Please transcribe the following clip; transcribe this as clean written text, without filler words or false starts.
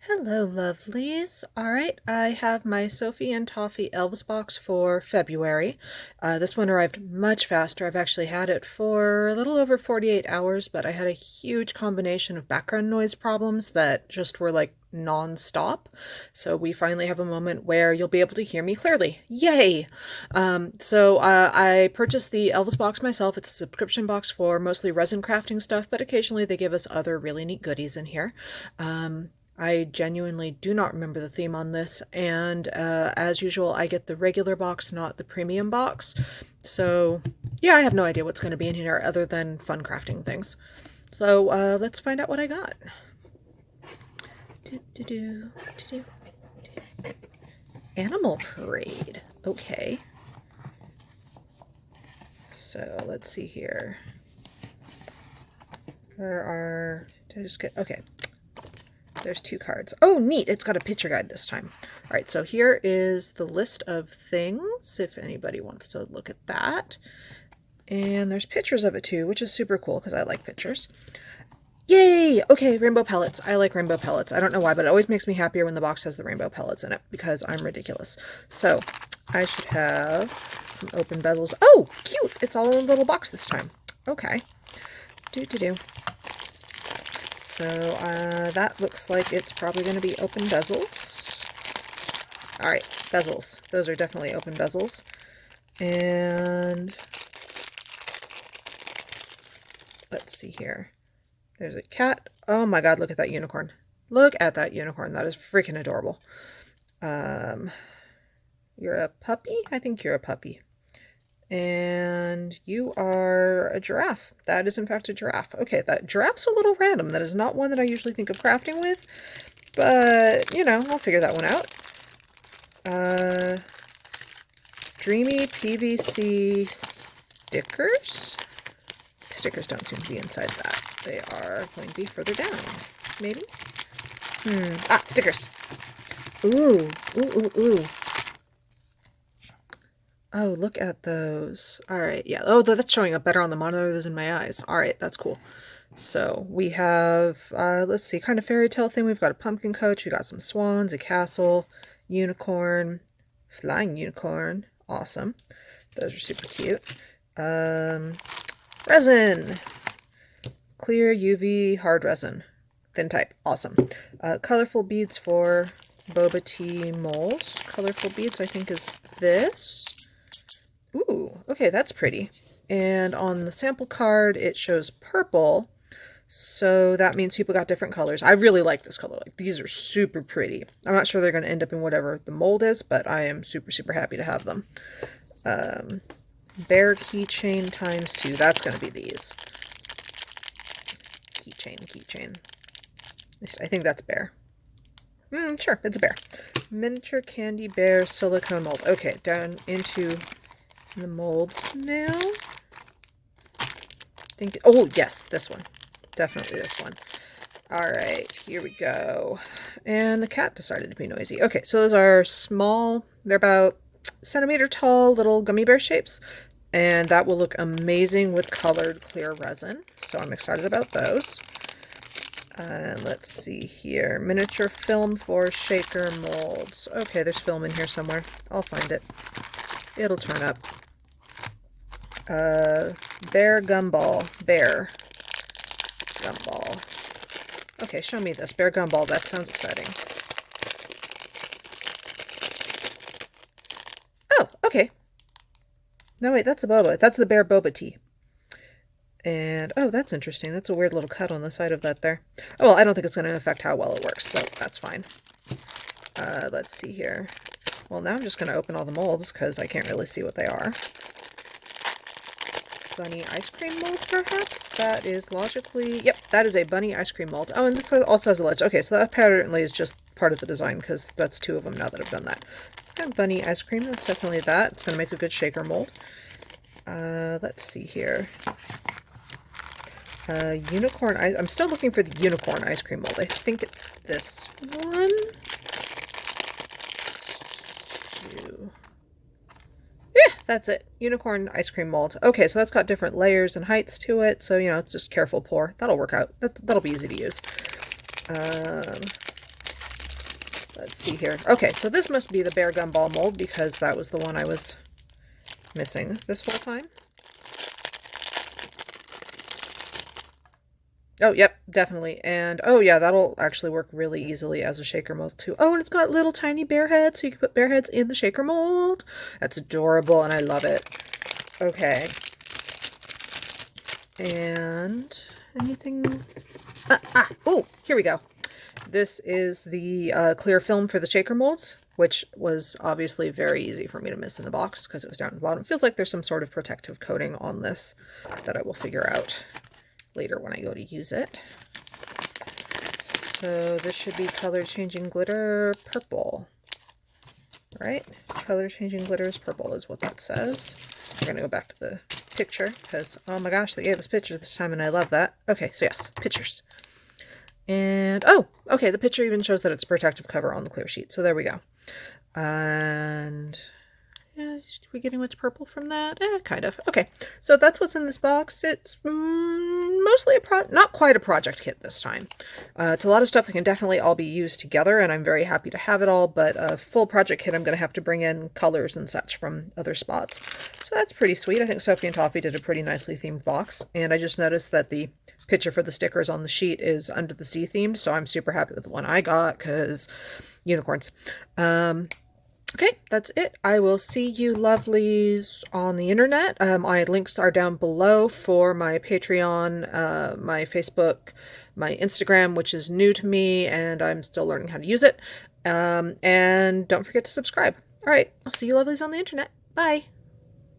Hello, lovelies. All right, I have my Sophie and Toffee Elves box for February. This one arrived much faster. I've actually had it for a little over 48 hours, but I had a huge combination of background noise problems that just were like non-stop. So we finally have a moment where you'll be able to hear me clearly. Yay! I purchased the Elves box myself. It's a subscription box for mostly resin crafting stuff, but occasionally they give us other really neat goodies in here. I genuinely do not remember the theme on this, and as usual, I get the regular box, not the premium box. So, yeah, I have no idea what's going to be in here other than fun crafting things. So, let's find out what I got. Animal Parade. Okay. So, let's see here. Did I just get, okay. There's 2 cards. Oh, neat. It's got a picture guide this time. All right, so here is the list of things, if anybody wants to look at that. And there's pictures of it too, which is super cool because I like pictures. Yay! Okay, rainbow pellets. I like rainbow pellets. I don't know why, but it always makes me happier when the box has the rainbow pellets in it because I'm ridiculous. So I should have some open bezels. Oh, cute! It's all in a little box this time. Okay. Do. So that looks like it's probably going to be open bezels. All right, bezels. Those are definitely open bezels. And let's see here. There's a cat. Oh my god, look at that unicorn. Look at that unicorn. That is freaking adorable. You're a puppy? I think you're a puppy. And you are a giraffe. That is in fact a giraffe. Okay, that giraffe's a little random. That is not one that I usually think of crafting with, but you know, I'll figure that one out. Dreamy PVC stickers. Stickers don't seem to be inside that. They are going to be further down, maybe. Stickers. Ooh. Oh, look at those. All right, yeah. Oh, that's showing up better on the monitor than in my eyes. All right, that's cool. So we have, let's see, kind of fairy tale thing. We've got a pumpkin coach. We got some swans, a castle, unicorn, flying unicorn. Awesome. Those are super cute. Resin. Clear UV hard resin. Thin type. Awesome. Colorful beads for boba tea molds. Colorful beads, I think, is this. Ooh, okay, that's pretty. And on the sample card, it shows purple. So that means people got different colors. I really like this color. Like, these are super pretty. I'm not sure they're going to end up in whatever the mold is, but I am super, super happy to have them. Bear keychain ×2. That's going to be these. Keychain. I think that's bear. Sure, it's a bear. Miniature candy bear silicone mold. Okay, down into the molds now. Oh yes, this one. Definitely this one. All right, here we go. And the cat decided to be noisy. Okay, so those are small. They're about centimeter tall little gummy bear shapes. And that will look amazing with colored clear resin. So I'm excited about those. Let's see here. Miniature film for shaker molds. Okay, there's film in here somewhere. I'll find it. It'll turn up. Bear gumball. Bear gumball. Okay, show me this. Bear gumball. That sounds exciting. Oh, okay. No, wait, that's a boba. That's the bear boba tea. And, oh, that's interesting. That's a weird little cut on the side of that there. Oh, well, I don't think it's going to affect how well it works, so that's fine. Let's see here. Well, now I'm just going to open all the molds because I can't really see what they are. Bunny ice cream mold, perhaps? That is logically... Yep, that is a bunny ice cream mold. Oh, and this also has a ledge. Okay, so that apparently is just part of the design because that's 2 of them now that I've done that. It's got bunny ice cream. That's definitely that. It's going to make a good shaker mold. Let's see here. Unicorn ice... I'm still looking for the unicorn ice cream mold. I think it's this one. Yeah, that's it. Unicorn ice cream mold. Okay, so that's got different layers and heights to it. So, you know, it's just careful pour. That'll work out. That'll be easy to use. Let's see here. Okay, so this must be the bear gumball mold because that was the one I was missing this whole time. Oh, yep, definitely. And oh yeah, that'll actually work really easily as a shaker mold too. Oh, and it's got little tiny bear heads, so you can put bear heads in the shaker mold. That's adorable and I love it. Okay. And anything... oh, here we go. This is the clear film for the shaker molds, which was obviously very easy for me to miss in the box because it was down at the bottom. It feels like there's some sort of protective coating on this that I will figure out later when I go to use it. So this should be color changing glitter purple, right? Color changing glitter is purple is what that says. We're going to go back to the picture because, oh my gosh, they gave us pictures this time and I love that. Okay, so yes, pictures. And, oh, okay, the picture even shows that it's a protective cover on the clear sheet. So there we go. And, yeah, are we getting much purple from that? Kind of. Okay, so that's what's in this box. It's mostly not quite a project kit this time. It's a lot of stuff that can definitely all be used together, and I'm very happy to have it all, but a full project kit I'm going to have to bring in colors and such from other spots. So that's pretty sweet. I think Sophie and Toffee did a pretty nicely themed box, and I just noticed that the picture for the stickers on the sheet is under the sea themed, so I'm super happy with the one I got because unicorns. Okay, that's it. I will see you lovelies on the internet. My links are down below for my Patreon, my Facebook, my Instagram, which is new to me and I'm still learning how to use it. And don't forget to subscribe. All right, I'll see you lovelies on the internet. Bye.